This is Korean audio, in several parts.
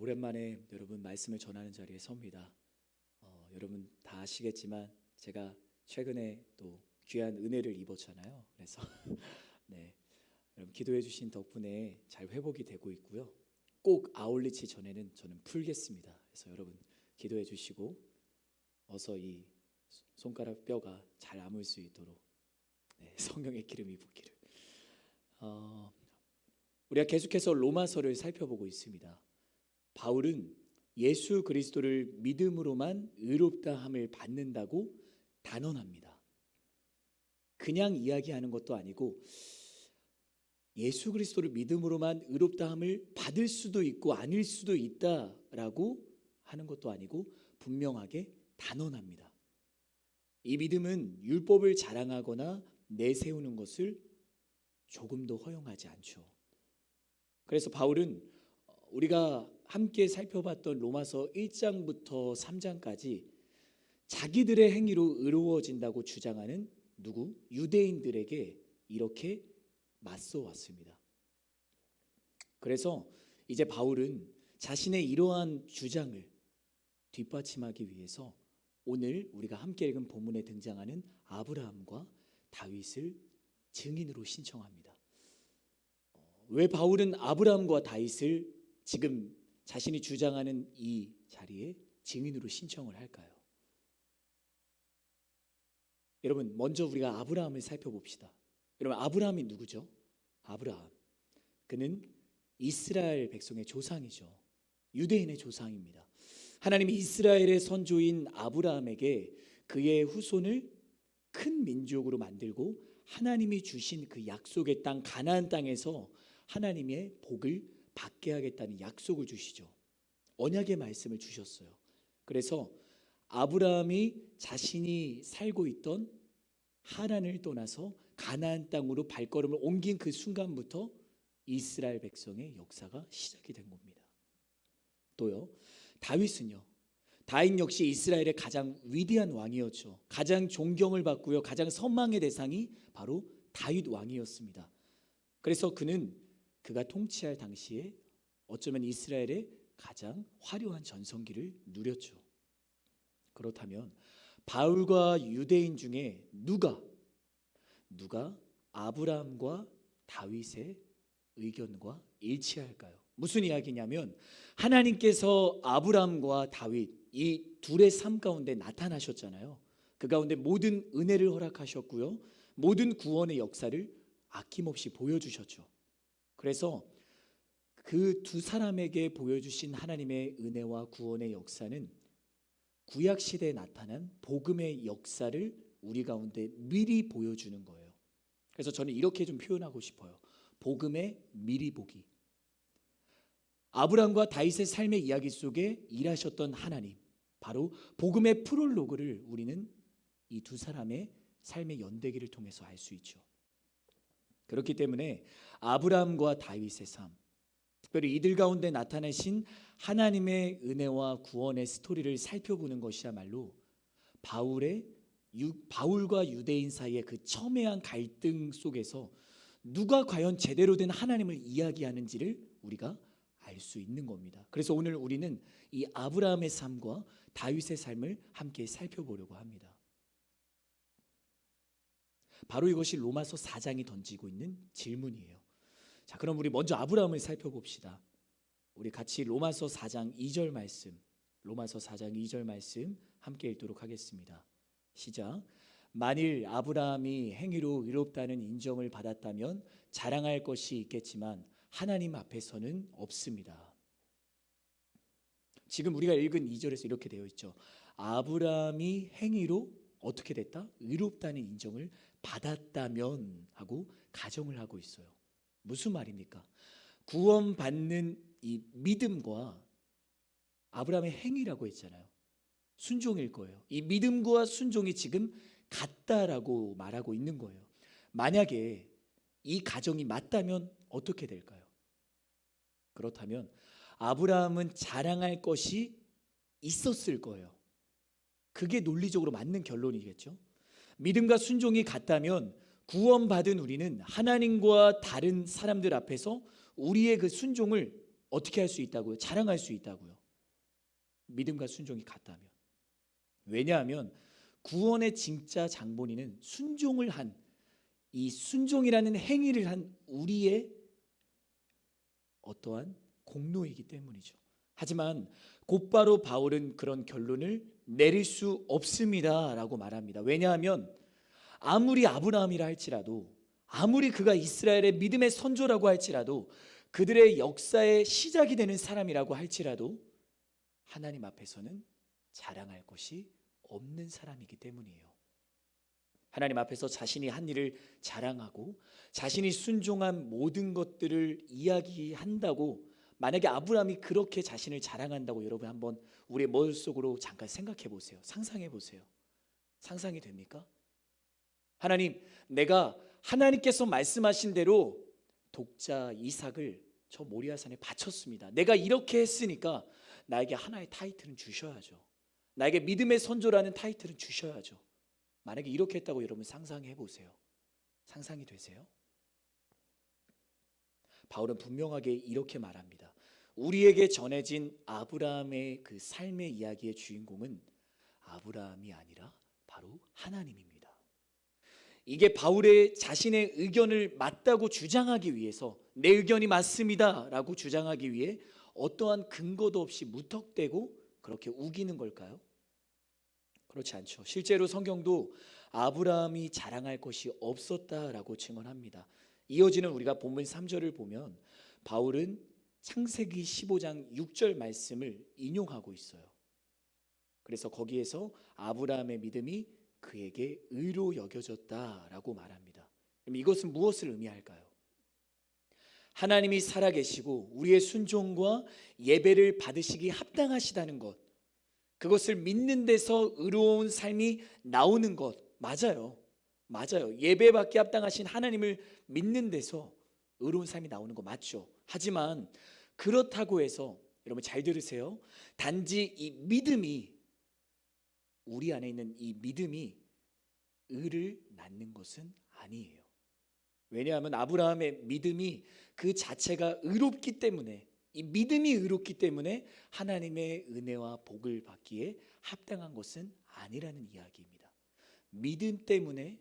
오랜만에 여러분 말씀을 전하는 자리에 섭니다. 여러분 다 아시겠지만 제가 최근에 또 귀한 은혜를 입었잖아요. 그래서 네, 여러분 기도해 주신 덕분에 잘 회복이 되고 있고요. 꼭 아울리치 전에는 저는 풀겠습니다. 그래서 여러분 기도해 주시고 어서 이 손가락 뼈가 잘 아물 수 있도록 성령의 기름이 붓기를. 우리가 계속해서 로마서를 살펴보고 있습니다. 바울은 예수 그리스도를 믿음으로만 의롭다함을 받는다고 단언합니다. 그냥 이야기하는 것도 아니고 예수 그리스도를 믿음으로만 의롭다함을 받을 수도 있고 아닐 수도 있다라고 하는 것도 아니고 분명하게 단언합니다. 이 믿음은 율법을 자랑하거나 내세우는 것을 조금도 허용하지 않죠. 그래서 바울은 우리가 함께 살펴봤던 로마서 1장부터 3장까지 자기들의 행위로 의로워진다고 주장하는 유대인들에게 이렇게 맞서 왔습니다. 그래서 이제 바울은 자신의 이러한 주장을 뒷받침하기 위해서 오늘 우리가 함께 읽은 본문에 등장하는 아브라함과 다윗을 증인으로 신청합니다. 왜 바울은 아브라함과 다윗을 지금 자신이 주장하는 이 자리에 증인으로 신청을 할까요? 여러분 먼저 우리가 아브라함을 살펴봅시다. 여러분 아브라함이 누구죠? 아브라함, 그는 이스라엘 백성의 조상이죠. 유대인의 조상입니다. 하나님이 이스라엘의 선조인 아브라함에게 그의 후손을 큰 민족으로 만들고 하나님이 주신 그 약속의 땅 가나안 땅에서 하나님의 복을 받게 하겠다는 약속을 주시죠. 언약의 말씀을 주셨어요. 그래서 아브라함이 자신이 살고 있던 하란을 떠나서 가나안 땅으로 발걸음을 옮긴 그 순간부터 이스라엘 백성의 역사가 시작이 된 겁니다. 또요, 다윗은요, 다윗 역시 이스라엘의 가장 위대한 왕이었죠. 가장 존경을 받고요, 가장 선망의 대상이 바로 다윗 왕이었습니다. 그래서 그가 통치할 당시에 어쩌면 이스라엘의 가장 화려한 전성기를 누렸죠. 그렇다면 바울과 유대인 중에 누가 아브라함과 다윗의 의견과 일치할까요? 무슨 이야기냐면 하나님께서 아브라함과 다윗 이 둘의 삶 가운데 나타나셨잖아요. 그 가운데 모든 은혜를 허락하셨고요, 모든 구원의 역사를 아낌없이 보여주셨죠. 그래서 그 두 사람에게 보여주신 하나님의 은혜와 구원의 역사는 구약시대에 나타난 복음의 역사를 우리 가운데 미리 보여주는 거예요. 그래서 저는 이렇게 좀 표현하고 싶어요. 복음의 미리 보기. 아브라함과 다윗의 삶의 이야기 속에 일하셨던 하나님, 바로 복음의 프롤로그를 우리는 이 두 사람의 삶의 연대기를 통해서 알 수 있죠. 그렇기 때문에 아브라함과 다윗의 삶, 특별히 이들 가운데 나타내신 하나님의 은혜와 구원의 스토리를 살펴보는 것이야말로 바울과 유대인 사이의 그 첨예한 갈등 속에서 누가 과연 제대로 된 하나님을 이야기하는지를 우리가 알 수 있는 겁니다. 그래서 오늘 우리는 이 아브라함의 삶과 다윗의 삶을 함께 살펴보려고 합니다. 바로 이것이 로마서 4장이 던지고 있는 질문이에요. 자, 그럼 우리 먼저 아브라함을 살펴봅시다. 우리 같이 로마서 4장 2절 말씀 함께 읽도록 하겠습니다. 시작. 만일 아브라함이 행위로 의롭다는 인정을 받았다면 자랑할 것이 있겠지만 하나님 앞에서는 없습니다. 지금 우리가 읽은 2절에서 이렇게 되어 있죠. 아브라함이 행위로 어떻게 됐다? 의롭다는 인정을 받았다면 하고 가정을 하고 있어요. 무슨 말입니까? 구원받는 이 믿음과 아브라함의 행위라고 했잖아요. 순종일 거예요. 이 믿음과 순종이 지금 같다라고 말하고 있는 거예요. 만약에 이 가정이 맞다면 어떻게 될까요? 그렇다면 아브라함은 자랑할 것이 있었을 거예요. 그게 논리적으로 맞는 결론이겠죠. 믿음과 순종이 같다면 구원받은 우리는 하나님과 다른 사람들 앞에서 우리의 그 순종을 어떻게 할 수 있다고요? 자랑할 수 있다고요. 믿음과 순종이 같다면. 왜냐하면 구원의 진짜 장본인은 순종을 한, 이 순종이라는 행위를 한 우리의 어떠한 공로이기 때문이죠. 하지만 곧바로 바울은 그런 결론을 내릴 수 없습니다라고 말합니다. 왜냐하면 아무리 아브라함이라 할지라도, 아무리 그가 이스라엘의 믿음의 선조라고 할지라도, 그들의 역사의 시작이 되는 사람이라고 할지라도 하나님 앞에서는 자랑할 것이 없는 사람이기 때문이에요. 하나님 앞에서 자신이 한 일을 자랑하고 자신이 순종한 모든 것들을 이야기한다고, 만약에 아브라함이 그렇게 자신을 자랑한다고 여러분 한번 우리의 머릿속으로 잠깐 생각해 보세요. 상상해 보세요. 상상이 됩니까? 하나님, 내가 하나님께서 말씀하신 대로 독자 이삭을 저 모리아산에 바쳤습니다. 내가 이렇게 했으니까 나에게 하나의 타이틀은 주셔야죠. 나에게 믿음의 선조라는 타이틀은 주셔야죠. 만약에 이렇게 했다고 여러분 상상해 보세요. 상상이 되세요? 바울은 분명하게 이렇게 말합니다. 우리에게 전해진 아브라함의 그 삶의 이야기의 주인공은 아브라함이 아니라 바로 하나님입니다. 이게 바울의 자신의 의견을 맞다고 주장하기 위해서, 내 의견이 맞습니다 라고 주장하기 위해 어떠한 근거도 없이 무턱대고 그렇게 우기는 걸까요? 그렇지 않죠. 실제로 성경도 아브라함이 자랑할 것이 없었다라고 증언합니다. 이어지는 우리가 본문 3절을 보면 바울은 창세기 15장 6절 말씀을 인용하고 있어요. 그래서 거기에서 아브라함의 믿음이 그에게 의로 여겨졌다라고 말합니다. 그럼 이것은 무엇을 의미할까요? 하나님이 살아계시고 우리의 순종과 예배를 받으시기 합당하시다는 것, 그것을 믿는 데서 의로운 삶이 나오는 것, 맞아요. 예배받기 합당하신 하나님을 믿는 데서 의로운 삶이 나오는 거 맞죠. 하지만 그렇다고 해서 여러분 잘 들으세요. 단지 이 믿음이, 우리 안에 있는 이 믿음이 의를 낳는 것은 아니에요. 왜냐하면 아브라함의 믿음이 그 자체가 의롭기 때문에, 이 믿음이 의롭기 때문에 하나님의 은혜와 복을 받기에 합당한 것은 아니라는 이야기입니다. 믿음 때문에,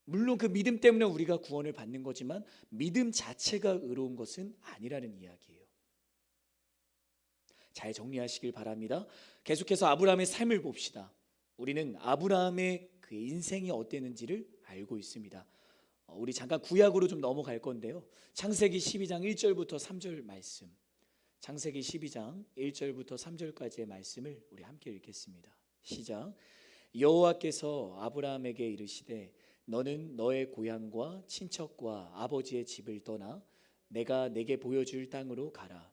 물론 그 믿음 때문에 우리가 구원을 받는 거지만 믿음 자체가 의로운 것은 아니라는 이야기예요. 잘 정리하시길 바랍니다. 계속해서 아브라함의 삶을 봅시다. 우리는 아브라함의 그 인생이 어땠는지를 알고 있습니다. 우리 잠깐 구약으로 좀 넘어갈 건데요. 창세기 12장 1절부터 3절 말씀, 창세기 12장 1절부터 3절까지의 말씀을 우리 함께 읽겠습니다. 시작. 여호와께서 아브라함에게 이르시되 너는 너의 고향과 친척과 아버지의 집을 떠나 내가 내게 보여줄 땅으로 가라.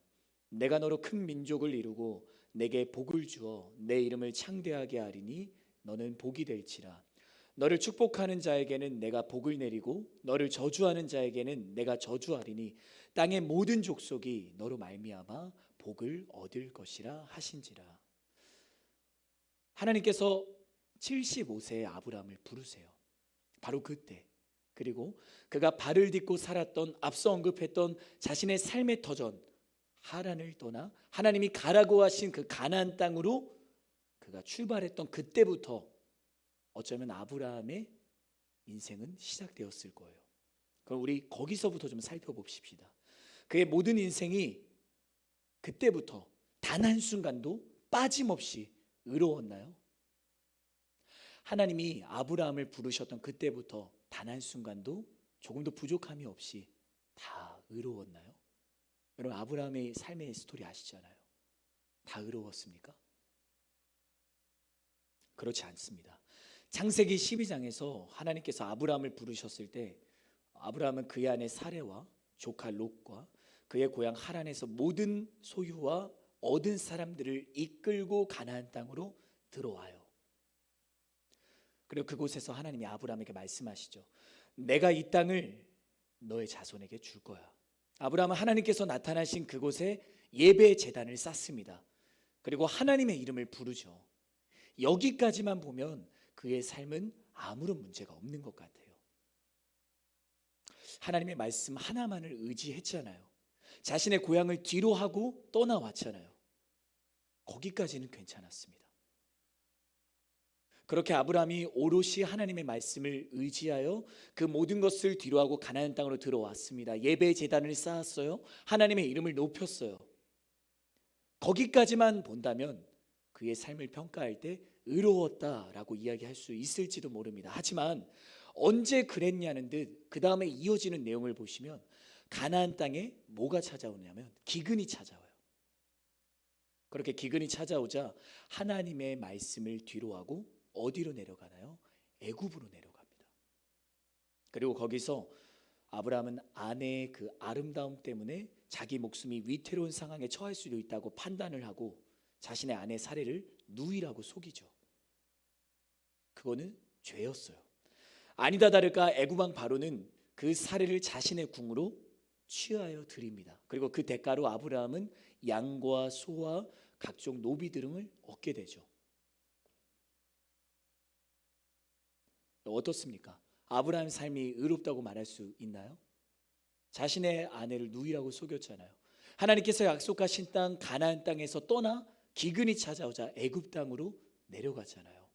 내가 너로 큰 민족을 이루고 내게 복을 주어 내 이름을 창대하게 하리니 너는 복이 될지라. 너를 축복하는 자에게는 내가 복을 내리고 너를 저주하는 자에게는 내가 저주하리니 땅의 모든 족속이 너로 말미암아 복을 얻을 것이라 하신지라. 하나님께서 75세의 아브라함을 부르세요. 바로 그때, 그리고 그가 발을 딛고 살았던, 앞서 언급했던 자신의 삶의 터전 하란을 떠나 하나님이 가라고 하신 그 가나안 땅으로 그가 출발했던 그때부터 어쩌면 아브라함의 인생은 시작되었을 거예요. 그럼 우리 거기서부터 좀 살펴봅시다. 그의 모든 인생이 그때부터 단 한순간도 빠짐없이 의로웠나요? 하나님이 아브라함을 부르셨던 그때부터 단 한순간도 조금도 부족함이 없이 다 의로웠나요? 여러분, 아브라함의 삶의 스토리 아시잖아요. 다 의로웠습니까? 그렇지 않습니다. 창세기 12장에서 하나님께서 아브라함을 부르셨을 때 아브라함은 그의 아내 사레와 조카 롯과 그의 고향 하란에서 모든 소유와 얻은 사람들을 이끌고 가나안 땅으로 들어와요. 그리고 그곳에서 하나님이 아브라함에게 말씀하시죠. 내가 이 땅을 너의 자손에게 줄 거야. 아브라함은 하나님께서 나타나신 그곳에 예배의 제단을 쌓습니다. 그리고 하나님의 이름을 부르죠. 여기까지만 보면 그의 삶은 아무런 문제가 없는 것 같아요. 하나님의 말씀 하나만을 의지했잖아요. 자신의 고향을 뒤로 하고 떠나왔잖아요. 거기까지는 괜찮았습니다. 그렇게 아브라함이 오롯이 하나님의 말씀을 의지하여 그 모든 것을 뒤로하고 가나안 땅으로 들어왔습니다. 예배 제단을 쌓았어요. 하나님의 이름을 높였어요. 거기까지만 본다면 그의 삶을 평가할 때 의로웠다라고 이야기할 수 있을지도 모릅니다. 하지만 언제 그랬냐는 듯 그 다음에 이어지는 내용을 보시면 가나안 땅에 뭐가 찾아오냐면 기근이 찾아와요. 그렇게 기근이 찾아오자 하나님의 말씀을 뒤로하고 어디로 내려가나요? 애굽으로 내려갑니다. 그리고 거기서 아브라함은 아내의 그 아름다움 때문에 자기 목숨이 위태로운 상황에 처할 수도 있다고 판단을 하고 자신의 아내 사례를 누이라고 속이죠. 그거는 죄였어요. 아니다 다를까 애굽 왕 바로는 그 사례를 자신의 궁으로 취하여 드립니다. 그리고 그 대가로 아브라함은 양과 소와 각종 노비 등을 얻게 되죠. 어떻습니까? 아브라함의 삶이 의롭다고 말할 수 있나요? 자신의 아내를 누이라고 속였잖아요. 하나님께서 약속하신 땅 가나안 땅에서 떠나 기근이 찾아오자 애굽 땅으로 내려갔잖아요.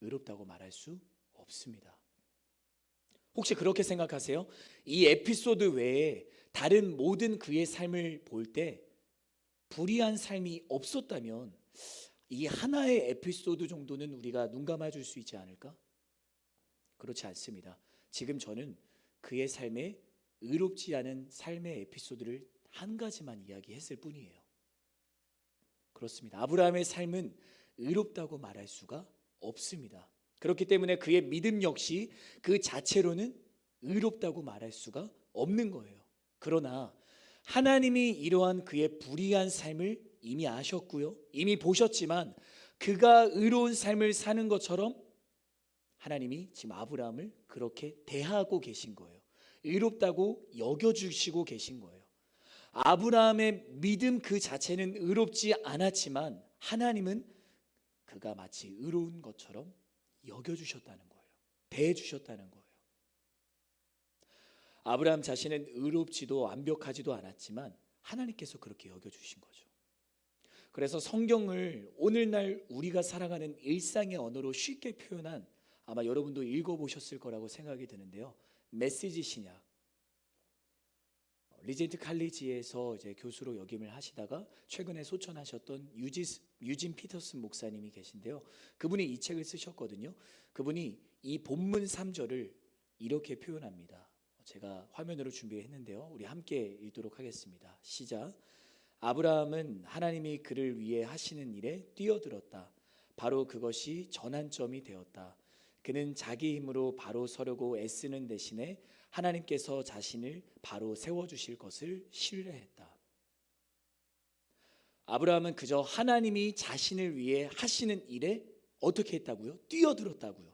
의롭다고 말할 수 없습니다. 혹시 그렇게 생각하세요? 이 에피소드 외에 다른 모든 그의 삶을 볼 때 불의한 삶이 없었다면 이 하나의 에피소드 정도는 우리가 눈 감아줄 수 있지 않을까? 그렇지 않습니다. 지금 저는 그의 삶에 의롭지 않은 삶의 에피소드를 한 가지만 이야기했을 뿐이에요. 그렇습니다. 아브라함의 삶은 의롭다고 말할 수가 없습니다. 그렇기 때문에 그의 믿음 역시 그 자체로는 의롭다고 말할 수가 없는 거예요. 그러나 하나님이 이러한 그의 불의한 삶을 이미 아셨고요. 이미 보셨지만 그가 의로운 삶을 사는 것처럼 하나님이 지금 아브라함을 그렇게 대하고 계신 거예요. 의롭다고 여겨주시고 계신 거예요. 아브라함의 믿음 그 자체는 의롭지 않았지만 하나님은 그가 마치 의로운 것처럼 여겨주셨다는 거예요. 대해주셨다는 거예요. 아브라함 자신은 의롭지도 완벽하지도 않았지만 하나님께서 그렇게 여겨주신 거죠. 그래서 성경을 오늘날 우리가 살아가는 일상의 언어로 쉽게 표현한, 아마 여러분도 읽어보셨을 거라고 생각이 드는데요, 메시지 신약, 리젠트 칼리지에서 이제 교수로 역임을 하시다가 최근에 소천하셨던 유진 피터슨 목사님이 계신데요, 그분이 이 책을 쓰셨거든요. 그분이 이 본문 3절을 이렇게 표현합니다. 제가 화면으로 준비했는데요, 우리 함께 읽도록 하겠습니다. 시작. 아브라함은 하나님이 그를 위해 하시는 일에 뛰어들었다. 바로 그것이 전환점이 되었다. 그는 자기 힘으로 바로 서려고 애쓰는 대신에 하나님께서 자신을 바로 세워주실 것을 신뢰했다. 아브라함은 그저 하나님이 자신을 위해 하시는 일에 어떻게 했다고요? 뛰어들었다고요.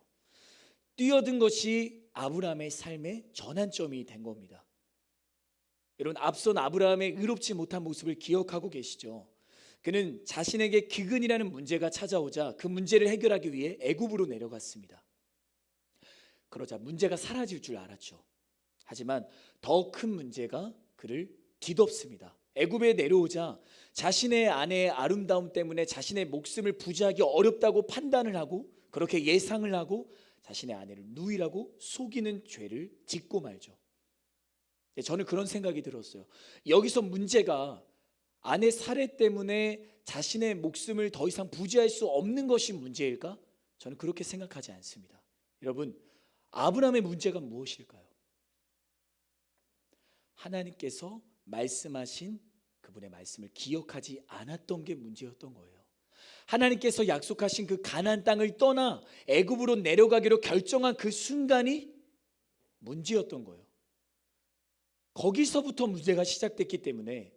뛰어든 것이 아브라함의 삶의 전환점이 된 겁니다. 여러분, 앞선 아브라함의 의롭지 못한 모습을 기억하고 계시죠? 그는 자신에게 기근이라는 문제가 찾아오자 그 문제를 해결하기 위해 애굽으로 내려갔습니다. 그러자 문제가 사라질 줄 알았죠. 하지만 더 큰 문제가 그를 뒤덮습니다. 애굽에 내려오자 자신의 아내의 아름다움 때문에 자신의 목숨을 부지하기 어렵다고 판단을 하고 그렇게 예상을 하고 자신의 아내를 누이라고 속이는 죄를 짓고 말죠. 저는 그런 생각이 들었어요. 여기서 문제가 아내 살해 때문에 자신의 목숨을 더 이상 부지할 수 없는 것이 문제일까? 저는 그렇게 생각하지 않습니다. 여러분, 아브라함의 문제가 무엇일까요? 하나님께서 말씀하신 그분의 말씀을 기억하지 않았던 게 문제였던 거예요. 하나님께서 약속하신 그 가나안 땅을 떠나 애굽으로 내려가기로 결정한 그 순간이 문제였던 거예요. 거기서부터 문제가 시작됐기 때문에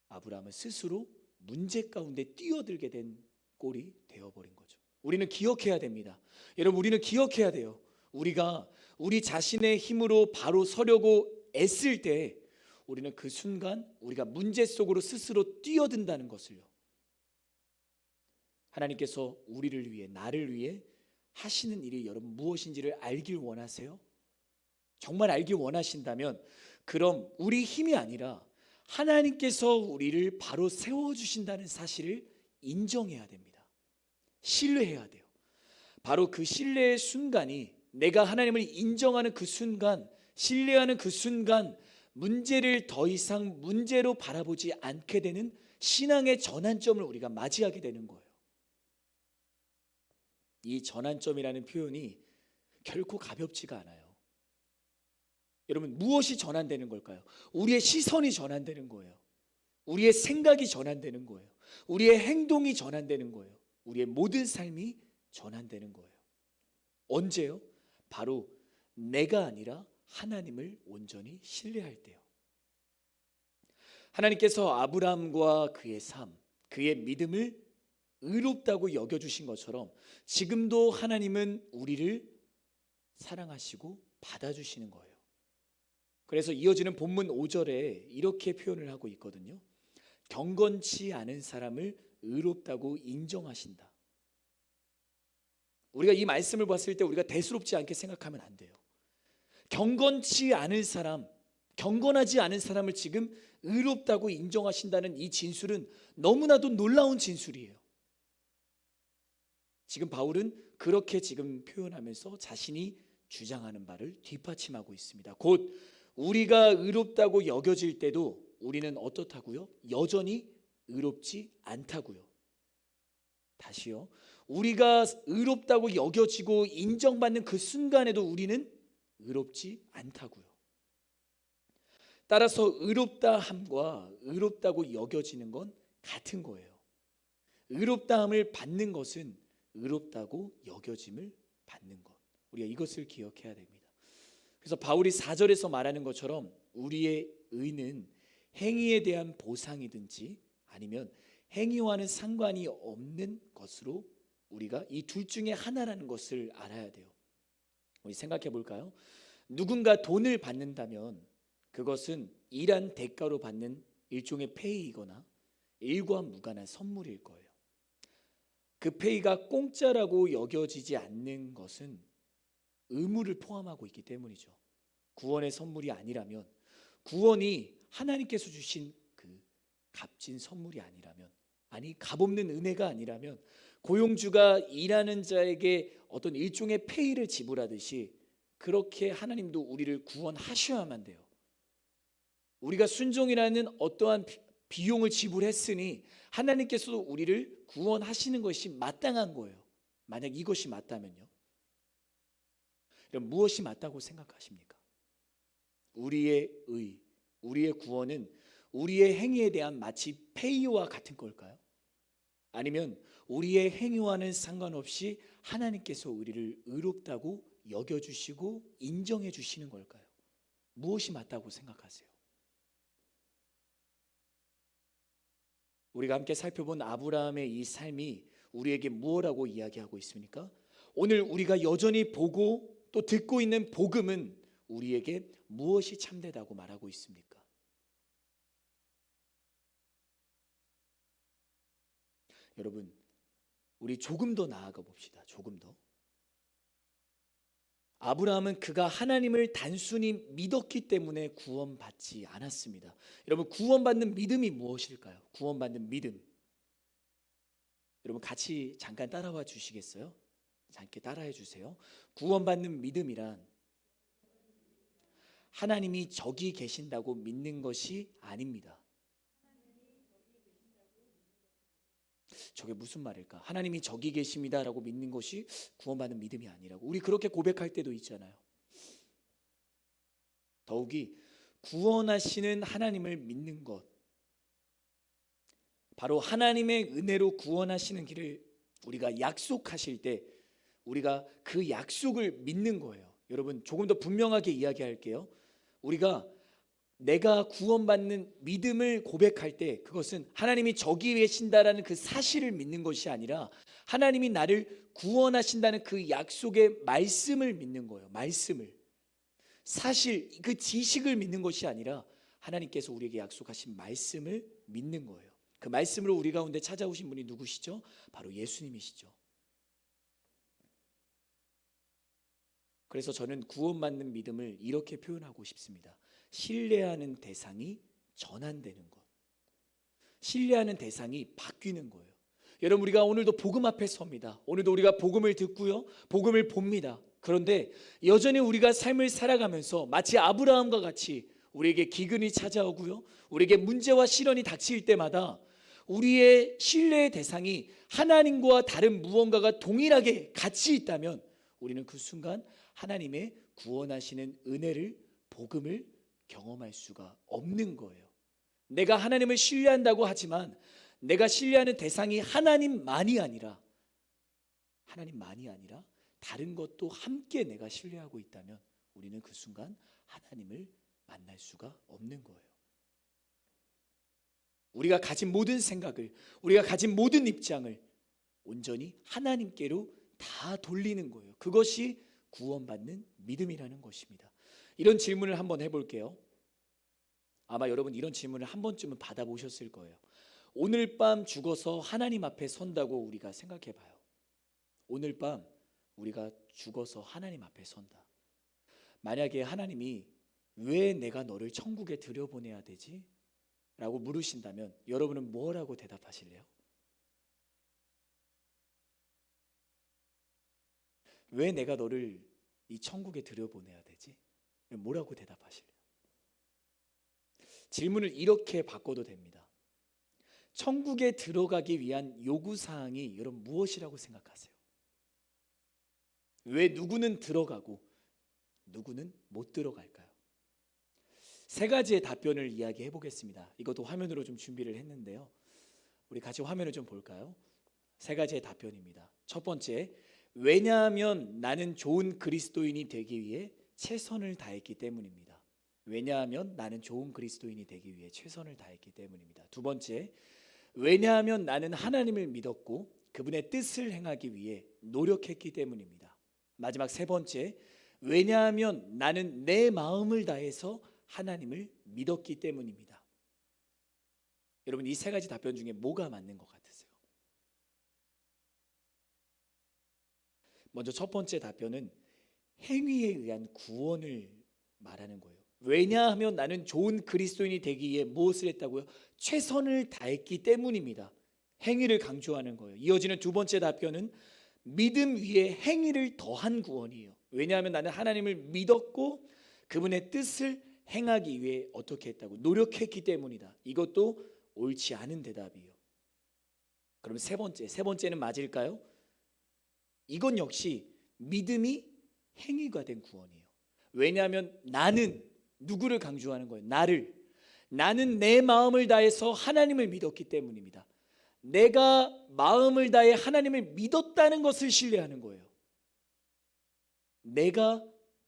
아브라함은 스스로 문제 가운데 뛰어들게 된 꼴이 되어버린 거죠. 우리는 기억해야 됩니다. 여러분, 우리는 기억해야 돼요. 우리가 우리 자신의 힘으로 바로 서려고 애쓸 때 우리는 그 순간 우리가 문제 속으로 스스로 뛰어든다는 것을요. 하나님께서 우리를 위해, 나를 위해 하시는 일이 여러분 무엇인지를 알길 원하세요? 정말 알길 원하신다면 그럼 우리 힘이 아니라 하나님께서 우리를 바로 세워주신다는 사실을 인정해야 됩니다. 신뢰해야 돼요. 바로 그 신뢰의 순간이, 내가 하나님을 인정하는 그 순간, 신뢰하는 그 순간, 문제를 더 이상 문제로 바라보지 않게 되는 신앙의 전환점을 우리가 맞이하게 되는 거예요. 이 전환점이라는 표현이 결코 가볍지가 않아요. 여러분, 무엇이 전환되는 걸까요? 우리의 시선이 전환되는 거예요. 우리의 생각이 전환되는 거예요. 우리의 행동이 전환되는 거예요. 우리의 모든 삶이 전환되는 거예요. 언제요? 바로 내가 아니라 하나님을 온전히 신뢰할 때요. 하나님께서 아브라함과 그의 삶, 그의 믿음을 의롭다고 여겨주신 것처럼 지금도 하나님은 우리를 사랑하시고 받아주시는 거예요. 그래서 이어지는 본문 5절에 이렇게 표현을 하고 있거든요. 경건치 않은 사람을 의롭다고 인정하신다. 우리가 이 말씀을 봤을 때 우리가 대수롭지 않게 생각하면 안 돼요. 경건치 않은 사람, 경건하지 않은 사람을 지금 의롭다고 인정하신다는 이 진술은 너무나도 놀라운 진술이에요. 지금 바울은 그렇게 지금 표현하면서 자신이 주장하는 바를 뒷받침하고 있습니다. 곧 우리가 의롭다고 여겨질 때도 우리는 어떻다고요? 여전히 의롭지 않다고요. 다시요. 우리가 의롭다고 여겨지고 인정받는 그 순간에도 우리는 의롭지 않다고요. 따라서 의롭다함과 의롭다고 여겨지는 건 같은 거예요. 의롭다함을 받는 것은 의롭다고 여겨짐을 받는 것. 우리가 이것을 기억해야 됩니다. 그래서 바울이 4절에서 말하는 것처럼 우리의 의는 행위에 대한 보상이든지 아니면 행위와는 상관이 없는 것으로 우리가 이 둘 중에 하나라는 것을 알아야 돼요. 우리 생각해 볼까요? 누군가 돈을 받는다면 그것은 일한 대가로 받는 일종의 페이이거나 일과 무관한 선물일 거예요. 그 페이가 공짜라고 여겨지지 않는 것은 의무를 포함하고 있기 때문이죠. 구원의 선물이 아니라면, 구원이 하나님께서 주신 그 값진 선물이 아니라면, 아니 값없는 은혜가 아니라면, 고용주가 일하는 자에게 어떤 일종의 페이를 지불하듯이 그렇게 하나님도 우리를 구원하셔야만 돼요. 우리가 순종이라는 어떠한 비용을 지불했으니 하나님께서도 우리를 구원하시는 것이 마땅한 거예요. 만약 이것이 맞다면요. 그럼 무엇이 맞다고 생각하십니까? 우리의 의, 우리의 구원은 우리의 행위에 대한 마치 페이와 같은 걸까요? 아니면 우리의 행위와는 상관없이 하나님께서 우리를 의롭다고 여겨주시고 인정해 주시는 걸까요? 무엇이 맞다고 생각하세요? 우리가 함께 살펴본 아브라함의 이 삶이 우리에게 무엇라고 이야기하고 있습니까? 오늘 우리가 여전히 보고 또 듣고 있는 복음은 우리에게 무엇이 참되다고 말하고 있습니까? 여러분, 우리 조금 더 나아가 봅시다. 조금 더. 아브라함은 그가 하나님을 단순히 믿었기 때문에 구원받지 않았습니다. 여러분, 구원받는 믿음이 무엇일까요? 구원받는 믿음. 여러분 같이 잠깐 따라와 주시겠어요? 함께 따라해 주세요. 구원받는 믿음이란 하나님이 저기 계신다고 믿는 것이 아닙니다. 저게 무슨 말일까? 하나님이 저기 계십니다라고 믿는 것이 구원받는 믿음이 아니라고. 우리 그렇게 고백할 때도 있잖아요. 더욱이 구원하시는 하나님을 믿는 것, 바로 하나님의 은혜로 구원하시는 길을 우리가 약속하실 때 우리가 그 약속을 믿는 거예요. 여러분 조금 더 분명하게 이야기할게요. 우리가 내가 구원받는 믿음을 고백할 때 그것은 하나님이 저기 계신다라는 그 사실을 믿는 것이 아니라 하나님이 나를 구원하신다는 그 약속의 말씀을 믿는 거예요. 말씀을. 사실 그 지식을 믿는 것이 아니라 하나님께서 우리에게 약속하신 말씀을 믿는 거예요. 그 말씀으로 우리 가운데 찾아오신 분이 누구시죠? 바로 예수님이시죠. 그래서 저는 구원받는 믿음을 이렇게 표현하고 싶습니다. 신뢰하는 대상이 전환되는 것, 신뢰하는 대상이 바뀌는 거예요. 여러분, 우리가 오늘도 복음 앞에 섭니다. 오늘도 우리가 복음을 듣고요, 복음을 봅니다. 그런데 여전히 우리가 삶을 살아가면서 마치 아브라함과 같이 우리에게 기근이 찾아오고요, 우리에게 문제와 시련이 닥칠 때마다 우리의 신뢰의 대상이 하나님과 다른 무언가가 동일하게 같이 있다면 우리는 그 순간 하나님의 구원하시는 은혜를, 복음을 경험할 수가 없는 거예요. 내가 하나님을 신뢰한다고 하지만 내가 신뢰하는 대상이 하나님만이 아니라 다른 것도 함께 내가 신뢰하고 있다면 우리는 그 순간 하나님을 만날 수가 없는 거예요. 우리가 가진 모든 생각을, 우리가 가진 모든 입장을 온전히 하나님께로 다 돌리는 거예요. 그것이 구원받는 믿음이라는 것입니다. 이런 질문을 한번 해볼게요. 아마 여러분 이런 질문을 한 번쯤은 받아보셨을 거예요. 오늘 밤 죽어서 하나님 앞에 선다고 우리가 생각해 봐요. 오늘 밤 우리가 죽어서 하나님 앞에 선다. 만약에 하나님이 왜 내가 너를 천국에 들여보내야 되지? 라고 물으신다면 여러분은 뭐라고 대답하실래요? 왜 내가 너를 이 천국에 들여보내야 되지? 뭐라고 대답하실래요? 질문을 이렇게 바꿔도 됩니다. 천국에 들어가기 위한 요구사항이 여러분 무엇이라고 생각하세요? 왜 누구는 들어가고 누구는 못 들어갈까요? 세 가지의 답변을 이야기해 보겠습니다. 이것도 화면으로 좀 준비를 했는데요. 우리 같이 화면을 좀 볼까요? 세 가지의 답변입니다. 첫 번째, 왜냐하면 나는 좋은 그리스도인이 되기 위해 최선을 다했기 때문입니다. 왜냐하면 나는 좋은 그리스도인이 되기 위해 최선을 다했기 때문입니다. 두 번째, 왜냐하면 나는 하나님을 믿었고 그분의 뜻을 행하기 위해 노력했기 때문입니다. 마지막 세 번째, 왜냐하면 나는 내 마음을 다해서 하나님을 믿었기 때문입니다. 여러분, 이 세 가지 답변 중에 뭐가 맞는 것 같으세요? 먼저 첫 번째 답변은 행위에 의한 구원을 말하는 거예요. 왜냐하면 나는 좋은 그리스도인이 되기 위해 무엇을 했다고요? 최선을 다했기 때문입니다. 행위를 강조하는 거예요. 이어지는 두 번째 답변은 믿음 위에 행위를 더한 구원이에요. 왜냐하면 나는 하나님을 믿었고 그분의 뜻을 행하기 위해 어떻게 했다고? 노력했기 때문이다. 이것도 옳지 않은 대답이에요. 그럼 세 번째는 맞을까요? 이건 역시 믿음이 행위가 된 구원이에요. 왜냐하면 나는 누구를 강조하는 거예요? 나는 내 마음을 다해서 하나님을 믿었기 때문입니다. 내가 마음을 다해 하나님을 믿었다는 것을 신뢰하는 거예요. 내가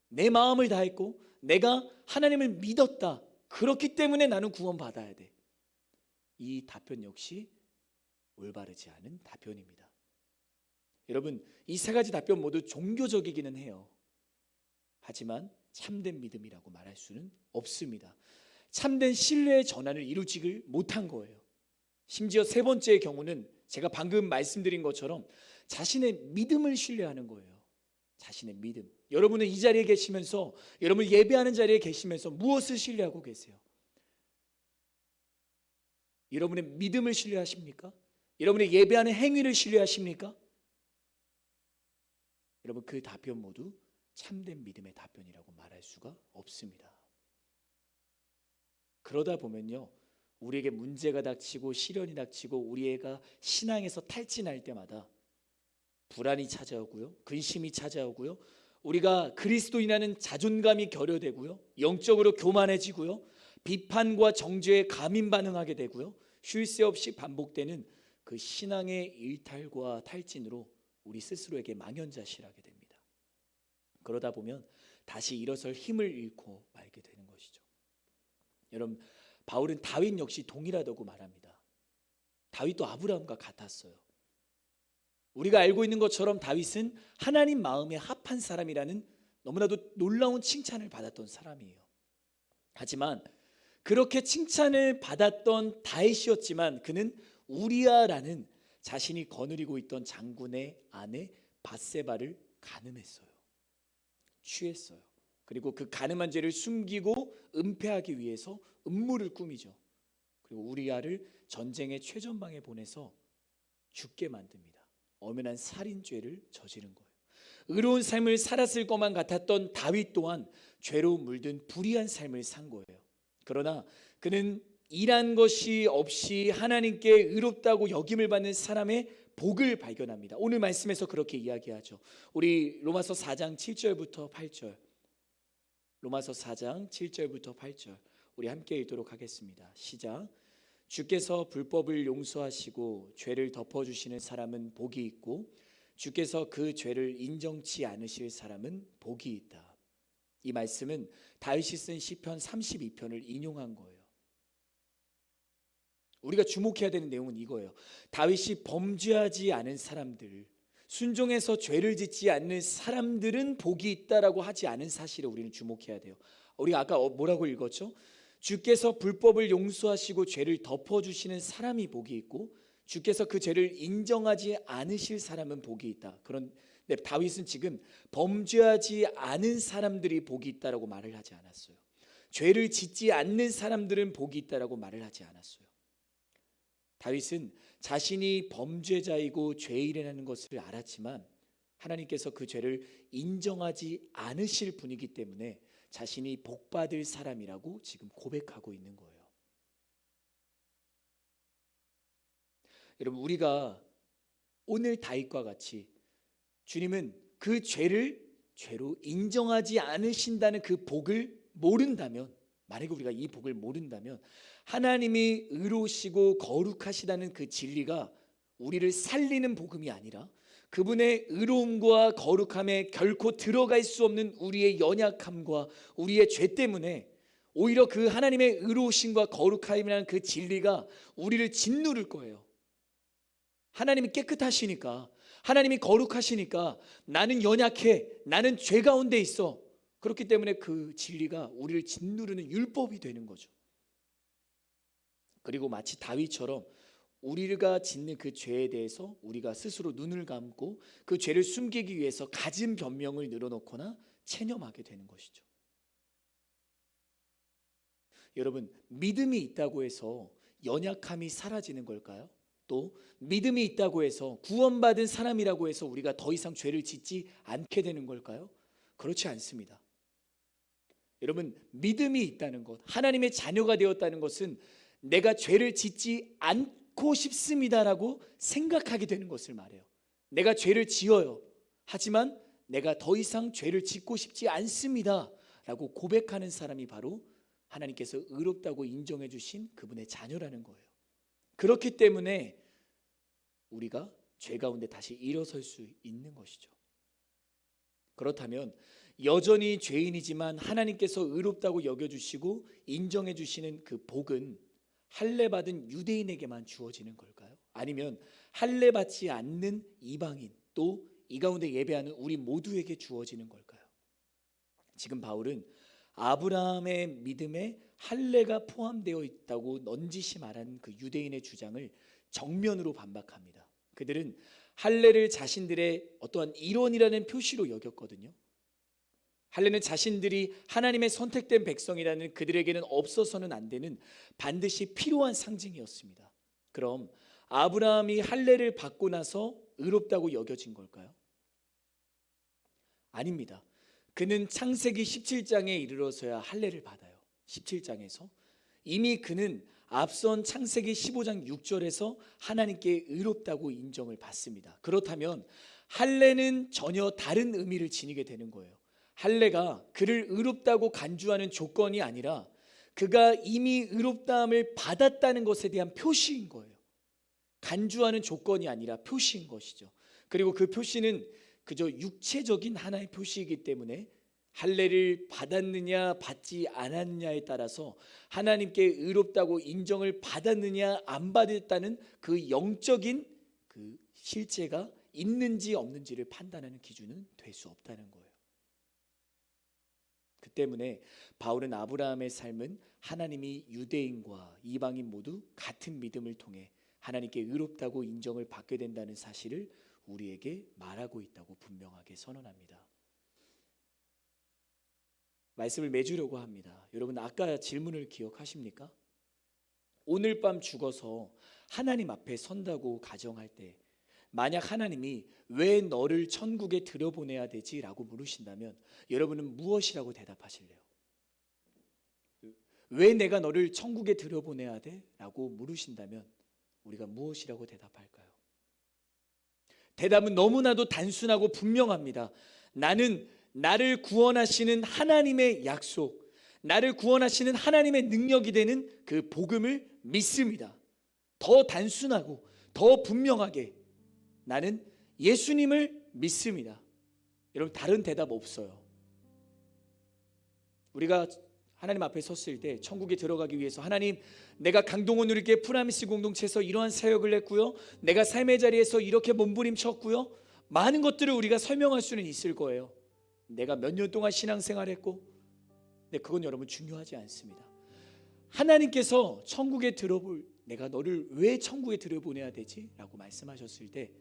내 마음을 다했고 내가 하나님을 믿었다. 그렇기 때문에 나는 구원받아야 돼. 이 답변 역시 올바르지 않은 답변입니다. 여러분, 이 세 가지 답변 모두 종교적이기는 해요. 하지만 참된 믿음이라고 말할 수는 없습니다. 참된 신뢰의 전환을 이루지를 못한 거예요. 심지어 세 번째의 경우는 제가 방금 말씀드린 것처럼 자신의 믿음을 신뢰하는 거예요. 자신의 믿음. 여러분은 이 자리에 계시면서, 여러분 예배하는 자리에 계시면서 무엇을 신뢰하고 계세요? 여러분의 믿음을 신뢰하십니까? 여러분의 예배하는 행위를 신뢰하십니까? 여러분, 그 답변 모두 참된 믿음의 답변이라고 말할 수가 없습니다. 그러다 보면요, 우리에게 문제가 닥치고 시련이 닥치고 우리가 신앙에서 탈진할 때마다 불안이 찾아오고요, 근심이 찾아오고요, 우리가 그리스도인이라는 자존감이 결여되고요, 영적으로 교만해지고요, 비판과 정죄에 감인 반응하게 되고요, 쉴 새 없이 반복되는 그 신앙의 일탈과 탈진으로 우리 스스로에게 망연자실하게 됩니다. 그러다 보면 다시 일어설 힘을 잃고 말게 되는 것이죠. 여러분, 바울은 다윗 역시 동일하다고 말합니다. 다윗도 아브라함과 같았어요. 우리가 알고 있는 것처럼 다윗은 하나님 마음에 합한 사람이라는 너무나도 놀라운 칭찬을 받았던 사람이에요. 하지만 그렇게 칭찬을 받았던 다윗이었지만 그는 우리아라는 자신이 거느리고 있던 장군의 아내 밧세바를 간음했어요. 취했어요. 그리고 그 가늠한 죄를 숨기고 은폐하기 위해서 음모를 꾸미죠. 그리고 우리아를 전쟁의 최전방에 보내서 죽게 만듭니다. 엄연한 살인죄를 저지른 거예요. 의로운 삶을 살았을 것만 같았던 다윗 또한 죄로 물든 불의한 삶을 산 거예요. 그러나 그는 일한 것이 없이 하나님께 의롭다고 여김을 받는 사람의 복을 발견합니다. 오늘 말씀에서 그렇게 이야기하죠. 우리 로마서 4장 7절부터 8절, 로마서 4장 7절부터 8절 우리 함께 읽도록 하겠습니다. 시작. 주께서 불법을 용서하시고 죄를 덮어주시는 사람은 복이 있고 주께서 그 죄를 인정치 않으실 사람은 복이 있다. 이 말씀은 다윗이 쓴 시편 32편을 인용한 거예요. 우리가 주목해야 되는 내용은 이거예요. 다윗이 범죄하지 않은 사람들, 순종해서 죄를 짓지 않는 사람들은 복이 있다라고 하지 않은 사실에 우리는 주목해야 돼요. 우리가 아까 뭐라고 읽었죠? 주께서 불법을 용서하시고 죄를 덮어주시는 사람이 복이 있고 주께서 그 죄를 인정하지 않으실 사람은 복이 있다. 그런데 다윗은 지금 범죄하지 않은 사람들이 복이 있다라고 말을 하지 않았어요. 죄를 짓지 않는 사람들은 복이 있다라고 말을 하지 않았어요. 다윗은 자신이 범죄자이고 죄인이라는 것을 알았지만 하나님께서 그 죄를 인정하지 않으실 분이기 때문에 자신이 복받을 사람이라고 지금 고백하고 있는 거예요. 여러분, 우리가 오늘 다윗과 같이 주님은 그 죄를 죄로 인정하지 않으신다는 그 복을 모른다면, 만약에 우리가 이 복을 모른다면 하나님이 의로우시고 거룩하시다는 그 진리가 우리를 살리는 복음이 아니라 그분의 의로움과 거룩함에 결코 들어갈 수 없는 우리의 연약함과 우리의 죄 때문에 오히려 그 하나님의 의로우심과 거룩함이라는 그 진리가 우리를 짓누를 거예요. 하나님이 깨끗하시니까, 하나님이 거룩하시니까 나는 연약해, 나는 죄 가운데 있어. 그렇기 때문에 그 진리가 우리를 짓누르는 율법이 되는 거죠. 그리고 마치 다윗처럼 우리가 짓는 그 죄에 대해서 우리가 스스로 눈을 감고 그 죄를 숨기기 위해서 갖은 변명을 늘어놓거나 체념하게 되는 것이죠. 여러분, 믿음이 있다고 해서 연약함이 사라지는 걸까요? 또 믿음이 있다고 해서 구원받은 사람이라고 해서 우리가 더 이상 죄를 짓지 않게 되는 걸까요? 그렇지 않습니다. 여러분, 믿음이 있다는 것, 하나님의 자녀가 되었다는 것은 내가 죄를 짓지 않고 싶습니다라고 생각하게 되는 것을 말해요. 내가 죄를 지어요. 하지만 내가 더 이상 죄를 짓고 싶지 않습니다라고 고백하는 사람이 바로 하나님께서 의롭다고 인정해 주신 그분의 자녀라는 거예요. 그렇기 때문에 우리가 죄 가운데 다시 일어설 수 있는 것이죠. 그렇다면 여전히 죄인이지만 하나님께서 의롭다고 여겨주시고 인정해 주시는 그 복은 할례 받은 유대인에게만 주어지는 걸까요? 아니면 할례 받지 않는 이방인 또 이 가운데 예배하는 우리 모두에게 주어지는 걸까요? 지금 바울은 아브라함의 믿음에 할례가 포함되어 있다고 넌지시 말한 그 유대인의 주장을 정면으로 반박합니다. 그들은 할례를 자신들의 어떠한 일원이라는 표시로 여겼거든요. 할례는 자신들이 하나님의 선택된 백성이라는 그들에게는 없어서는 안 되는 반드시 필요한 상징이었습니다. 그럼 아브라함이 할례를 받고 나서 의롭다고 여겨진 걸까요? 아닙니다. 그는 창세기 17장에 이르러서야 할례를 받아요. 17장에서 이미 그는 앞선 창세기 15장 6절에서 하나님께 의롭다고 인정을 받습니다. 그렇다면 할례는 전혀 다른 의미를 지니게 되는 거예요. 할례가 그를 의롭다고 간주하는 조건이 아니라 그가 이미 의롭다함을 받았다는 것에 대한 표시인 거예요. 간주하는 조건이 아니라 표시인 것이죠. 그리고 그 표시는 그저 육체적인 하나의 표시이기 때문에 할례를 받았느냐 받지 않았느냐에 따라서 하나님께 의롭다고 인정을 받았느냐 안 받았다는 그 영적인 그 실체가 있는지 없는지를 판단하는 기준은 될 수 없다는 거예요. 그 때문에 바울은 아브라함의 삶은 하나님이 유대인과 이방인 모두 같은 믿음을 통해 하나님께 의롭다고 인정을 받게 된다는 사실을 우리에게 말하고 있다고 분명하게 선언합니다. 말씀을 맺으려고 합니다. 여러분 아까 질문을 기억하십니까? 오늘 밤 죽어서 하나님 앞에 선다고 가정할 때 만약 하나님이 왜 너를 천국에 들여보내야 되지? 라고 물으신다면 여러분은 무엇이라고 대답하실래요? 왜 내가 너를 천국에 들여보내야 돼? 라고 물으신다면 우리가 무엇이라고 대답할까요? 대답은 너무나도 단순하고 분명합니다. 나는 나를 구원하시는 하나님의 약속, 나를 구원하시는 하나님의 능력이 되는 그 복음을 믿습니다. 더 단순하고 더 분명하게 나는 예수님을 믿습니다. 여러분 다른 대답 없어요. 우리가 하나님 앞에 섰을 때 천국에 들어가기 위해서 하나님 내가 강동원 누리교회 프라미스 공동체에서 이러한 사역을 했고요, 내가 삶의 자리에서 이렇게 몸부림쳤고요, 많은 것들을 우리가 설명할 수는 있을 거예요. 내가 몇 년 동안 신앙생활했고, 근데 그건 여러분 중요하지 않습니다. 하나님께서 천국에 들어볼 내가 너를 왜 천국에 들여보내야 되지? 라고 말씀하셨을 때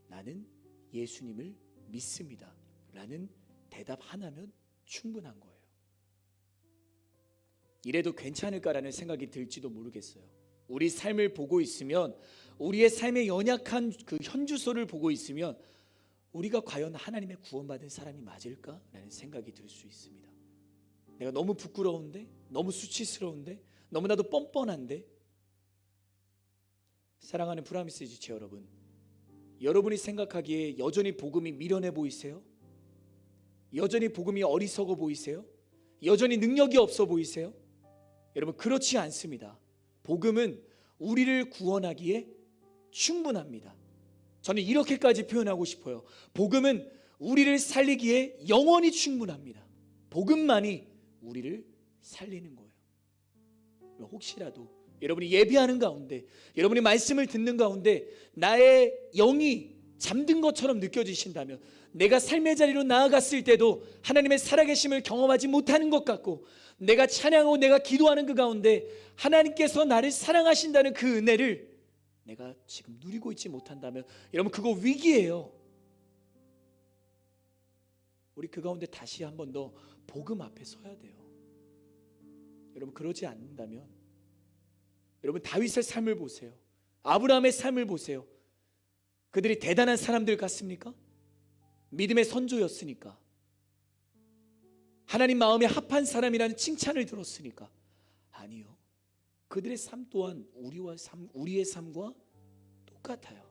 나는 예수님을 믿습니다 라는 대답 하나면 충분한 거예요. 이래도 괜찮을까라는 생각이 들지도 모르겠어요. 우리 삶을 보고 있으면, 우리의 삶의 연약한 그 현주소를 보고 있으면 우리가 과연 하나님의 구원받은 사람이 맞을까라는 생각이 들 수 있습니다. 내가 너무 부끄러운데, 너무 수치스러운데, 너무나도 뻔뻔한데. 사랑하는 프라미스 지체 여러분, 여러분이 생각하기에 여전히 복음이 미련해 보이세요? 여전히 복음이 어리석어 보이세요? 여전히 능력이 없어 보이세요? 여러분 그렇지 않습니다. 복음은 우리를 구원하기에 충분합니다. 저는 이렇게까지 표현하고 싶어요. 복음은 우리를 살리기에 영원히 충분합니다. 복음만이 우리를 살리는 거예요. 혹시라도 여러분이 예배하는 가운데, 여러분이 말씀을 듣는 가운데 나의 영이 잠든 것처럼 느껴지신다면, 내가 삶의 자리로 나아갔을 때도 하나님의 살아계심을 경험하지 못하는 것 같고, 내가 찬양하고 내가 기도하는 그 가운데 하나님께서 나를 사랑하신다는 그 은혜를 내가 지금 누리고 있지 못한다면 여러분 그거 위기예요. 우리 그 가운데 다시 한 번 더 복음 앞에 서야 돼요. 여러분 그러지 않는다면, 여러분 다윗의 삶을 보세요. 아브라함의 삶을 보세요. 그들이 대단한 사람들 같습니까? 믿음의 선조였으니까, 하나님 마음에 합한 사람이라는 칭찬을 들었으니까. 아니요, 그들의 삶 또한 우리의 삶과 똑같아요.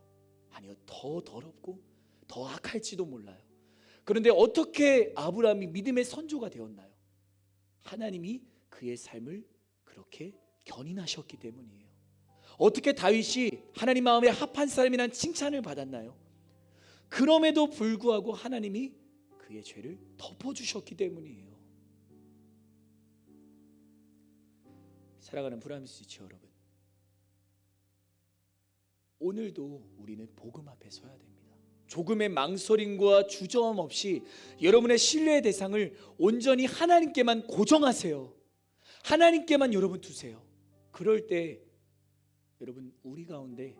아니요, 더 더럽고 더 악할지도 몰라요. 그런데 어떻게 아브라함이 믿음의 선조가 되었나요? 하나님이 그의 삶을 그렇게 견인하셨기 때문이에요. 어떻게 다윗이 하나님 마음에 합한 사람이라는 칭찬을 받았나요? 그럼에도 불구하고 하나님이 그의 죄를 덮어주셨기 때문이에요. 사랑하는 프라미스 지체 여러분, 오늘도 우리는 복음 앞에 서야 됩니다. 조금의 망설임과 주저함 없이 여러분의 신뢰의 대상을 온전히 하나님께만 고정하세요. 하나님께만 여러분 두세요. 그럴 때 여러분 우리 가운데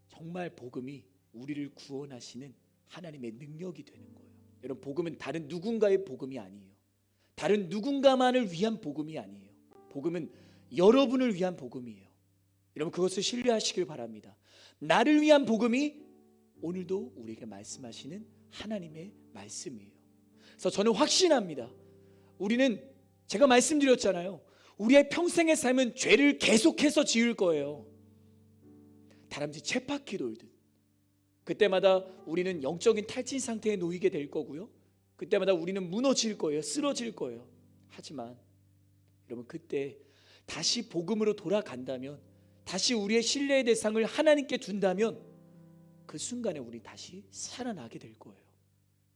정말 복음이 우리를 구원하시는 하나님의 능력이 되는 거예요. 여러분 복음은 다른 누군가의 복음이 아니에요. 다른 누군가만을 위한 복음이 아니에요. 복음은 여러분을 위한 복음이에요. 여러분 그것을 신뢰하시길 바랍니다. 나를 위한 복음이 오늘도 우리에게 말씀하시는 하나님의 말씀이에요. 그래서 저는 확신합니다. 우리는 제가 말씀드렸잖아요. 우리의 평생의 삶은 죄를 계속해서 지을 거예요. 다람쥐 쳇바퀴 돌듯. 그때마다 우리는 영적인 탈진 상태에 놓이게 될 거고요, 그때마다 우리는 무너질 거예요. 쓰러질 거예요. 하지만 여러분 그때 다시 복음으로 돌아간다면, 다시 우리의 신뢰의 대상을 하나님께 둔다면 그 순간에 우리 다시 살아나게 될 거예요.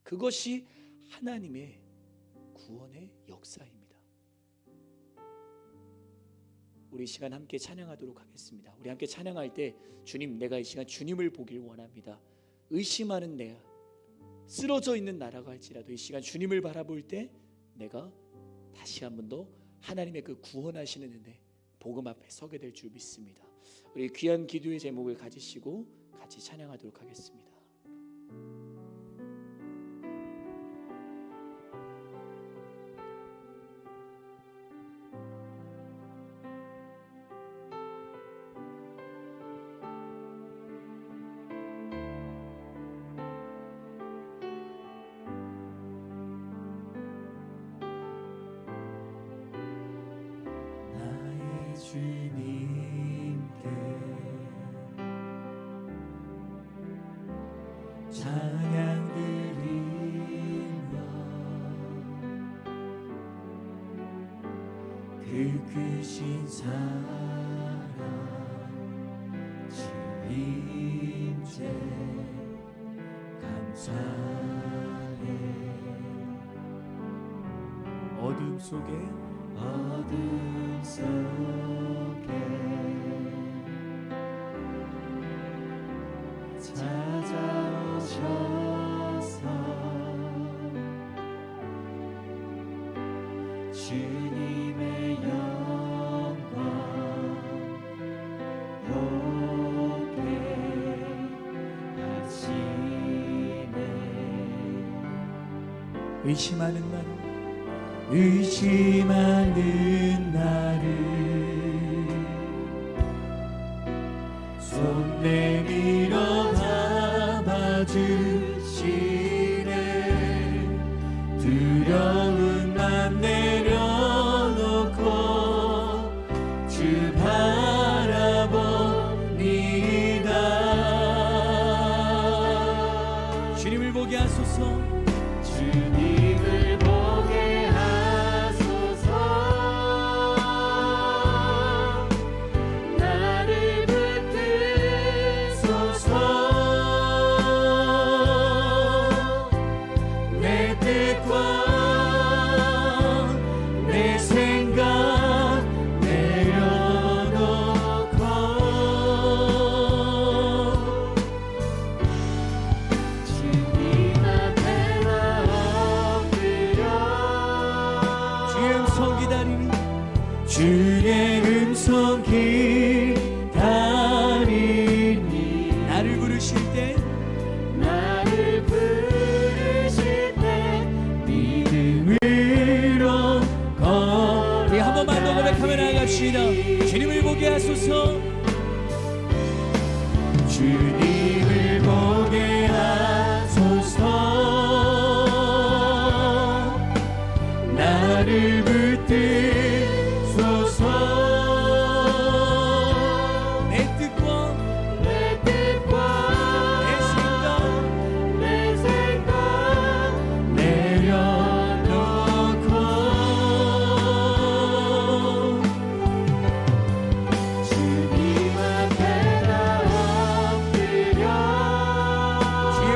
그것이 하나님의 구원의 역사입니다. 우리 이 시간 함께 찬양하도록 하겠습니다. 우리 함께 찬양할 때 주님, 내가 이 시간 주님을 보길 원합니다. 의심하는 내가, 쓰러져 있는 나라고 할지라도 이 시간 주님을 바라볼 때 내가 다시 한 번 더 하나님의 그 구원하시는 은혜, 복음 앞에 서게 될 줄 믿습니다. 우리 귀한 기도의 제목을 가지시고 같이 찬양하도록 하겠습니다. 주님께 찬양 드리며 그 크신 사랑 주님께 감사해. 어둠 속에 찾아오셔서 주님의 영광 보게 하시네. 의심하는 나를 손 내밀어 담아주시네. 두려운 맘 내려놓고 주 바라봅니다. 주님을 보게 하소서. 주님을 보게 하소서. 나를 붙드소서. 내 뜻과 내 생각 내려놓고 주님 앞에 나 엎드려 주의 음성 기다리니 주의 음성 기다리니 나를 부르실 때 믿음으로 우리 한 번만 더 고백하며 나아갑시다. 주님을 보게 하소서. 주님을 보게 하소서. 나를 붙드소서. 내 뜻과 내 생각 내려놓고 주님 앞에 나 엎드려 주의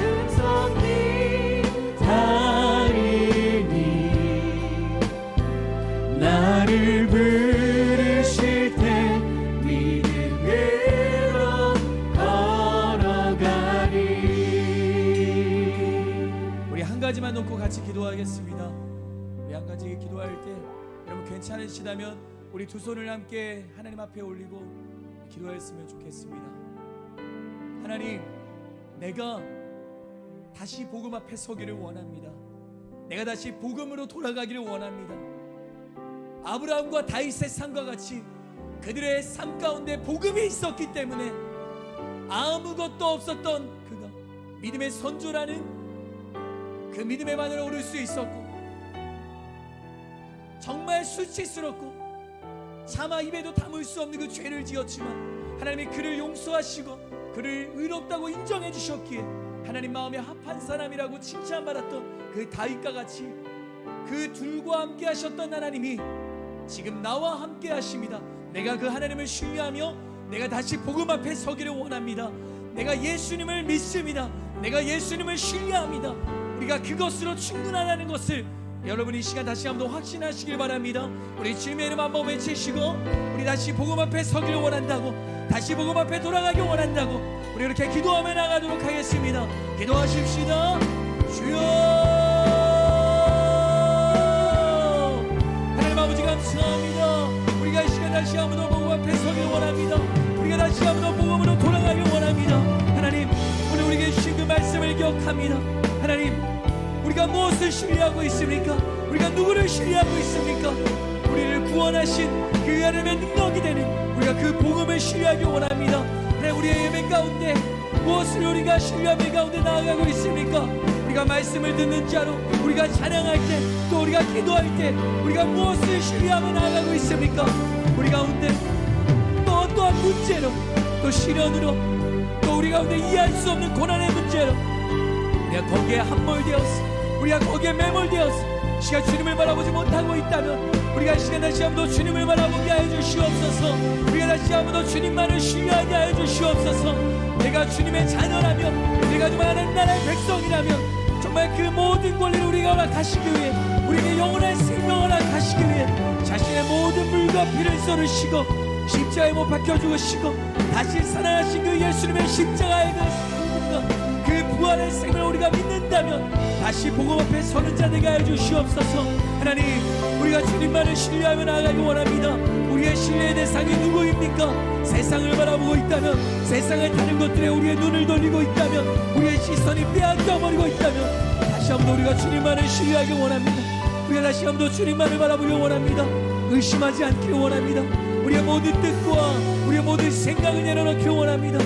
음성 기다리니 나를 부르실 때 믿음으로 걸어가리. 우리 한 가지만 놓고 같이 기도하겠습니다. 우리 한 가지 기도할 때 여러분 괜찮으시다면 우리 두 손을 함께 하나님 앞에 올리고 기도했으면 좋겠습니다. 하나님, 내가 다시 복음 앞에 서기를 원합니다. 내가 다시 복음으로 돌아가기를 원합니다. 아브라함과 다윗의 삶과 같이 그들의 삶 가운데 복음이 있었기 때문에 아무것도 없었던 그가 믿음의 선조라는 그 믿음의 반을 오를 수 있었고, 정말 수치스럽고 차마 입에도 담을 수 없는 그 죄를 지었지만 하나님이 그를 용서하시고 그를 의롭다고 인정해 주셨기에 하나님 마음에 합한 사람이라고 칭찬받았던 그 다윗과 같이 그 둘과 함께 하셨던 하나님이 지금 나와 함께 하십니다. 내가 그 하나님을 신뢰하며 내가 다시 복음 앞에 서기를 원합니다. 내가 예수님을 믿습니다. 내가 예수님을 신뢰합니다. 우리가 그것으로 충분하다는 것을 여러분 이 시간 다시 한번 확신하시길 바랍니다. 우리 주님의 이름 한번 외치시고 우리 다시 복음 앞에 서기를 원한다고, 다시 복음 앞에 돌아가길 원한다고 우리 이렇게 기도하며 나가도록 하겠습니다. 기도하십시다. 주여, 아버지 감사합니다. 우리가 이 시간 다시 한번 복음 앞에 서길 원합니다. 우리가 다시 한번 복음으로 돌아가길 원합니다. 하나님, 오늘 우리에게 주신 그 말씀을 기억합니다. 하나님, 우리가 무엇을 신뢰하고 있습니까? 우리가 누구를 신뢰하고 있습니까? 우리를 구원하신 그 하나님의 능력이 되는 우리가 그 복음을 신뢰하길 원합니다. 하나님, 우리의 예배 가운데 무엇을 우리가 신뢰하며 가운데 나아가고 있습니까? 우리가 우리가 말씀을 듣는 자로, 우리가 찬양할 때, 또 우리가 기도할 때 우리가 무엇을 신뢰하며 나아가고 있습니까? 우리 가운데 또 어떠한 문제로, 또 시련으로, 또 우리 가운데 이해할 수 없는 고난의 문제로 우리가 거기에 함몰되었어, 우리가 거기에 매몰되었어, 시간 주님을 바라보지 못하고 있다면 우리가 시간 다시 한번 더 주님을 바라보게 하여 주시옵소서. 우리가 다시 한번 더 주님만을 신뢰하게 하여 주시옵소서. 내가 주님의 자녀라면, 내가 정말 하나님 나라의 백성이라면 정말 그 모든 권리를 우리가 허락하시기 위해, 우리에게 영원한 생명을 허락하시기 위해 자신의 모든 물과 피를 쏟으시고 십자가에 못 박혀 죽으시고 다시 살아나신 그 예수님의 십자가의 그 부활의 생명을 우리가 믿는다면 다시 복음 앞에 서는 자 되게 하여 주시옵소서. 하나님, 우리가 주님만을 신뢰하며 나아가기 원합니다. 우리의 신뢰의 대상이 누구입니까? 세상을 바라보고 있다면, 세상의 다른 것들에 우리의 눈을 돌리고 있다면, 우리의 시선이 빼앗겨버리고 있다면 다시 한번 우리가 주님만을 신뢰하기 원합니다. 우리가 다시 한번 주님만을 바라보려 원합니다. 의심하지 않기를 원합니다. 우리의 모든 뜻과 우리의 모든 생각을 내려놓기를 원합니다.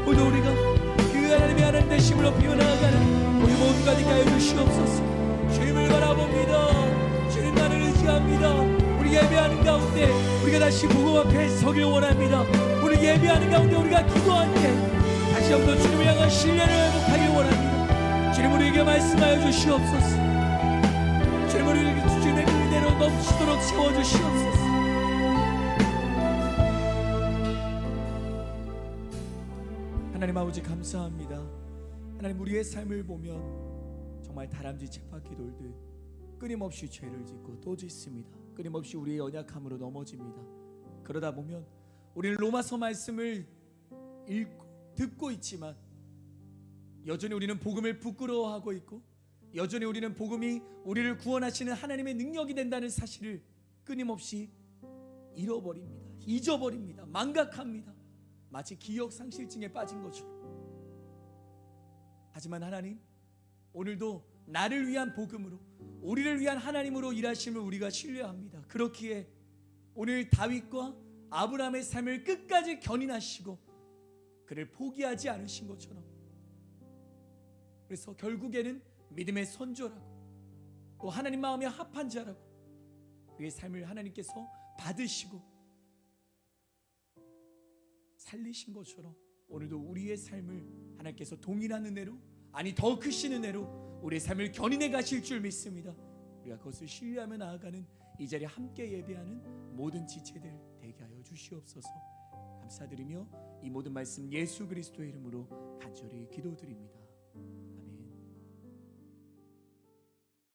모두 우리가 그 하나님의 하나님 되심을 높이며 나아가는 우리 모두가 되게 하여 주시옵소서. 주님을 바라봅니다. 주님만을 의지합니다. 우리 예배하는 가운데 우리가 다시 복음 앞에 서길 원합니다. 우리 예배하는 가운데 우리가 기도할 때 다시 한번 주님을 향한 신뢰를 회복하길 원합니다. 주님, 우리에게 말씀하여 주시옵소서. 주님, 우리에게 주님의 그대로 넘치도록 채워주시옵소서. 하나님 아버지, 감사합니다. 하나님, 우리의 삶을 보면 정말 다람쥐 쳇바퀴 돌듯 끊임없이 죄를 짓고 또 짓습니다. 끊임없이 우리의 연약함으로 넘어집니다. 그러다 보면 우리는 로마서 말씀을 읽고 듣고 있지만 여전히 우리는 복음을 부끄러워하고 있고, 여전히 우리는 복음이 우리를 구원하시는 하나님의 능력이 된다는 사실을 끊임없이 잃어버립니다. 잊어버립니다. 망각합니다. 마치 기억상실증에 빠진 것처럼. 하지만 하나님, 오늘도 나를 위한 복음으로, 우리를 위한 하나님으로 일하심을 우리가 신뢰합니다. 그렇기에 오늘 다윗과 아브라함의 삶을 끝까지 견인하시고 그를 포기하지 않으신 것처럼, 그래서 결국에는 믿음의 선조라고, 또 하나님 마음에 합한 자라고 그의 삶을 하나님께서 받으시고 살리신 것처럼 오늘도 우리의 삶을 하나님께서 동일한 은혜로, 아니 더 크신 은혜로 우리의 삶을 견인해 가실 줄 믿습니다. 우리가 그것을 신뢰하며 나아가는 이 자리에 함께 예배하는 모든 지체들 되게 하여 주시옵소서. 감사드리며 이 모든 말씀 예수 그리스도의 이름으로 간절히 기도드립니다.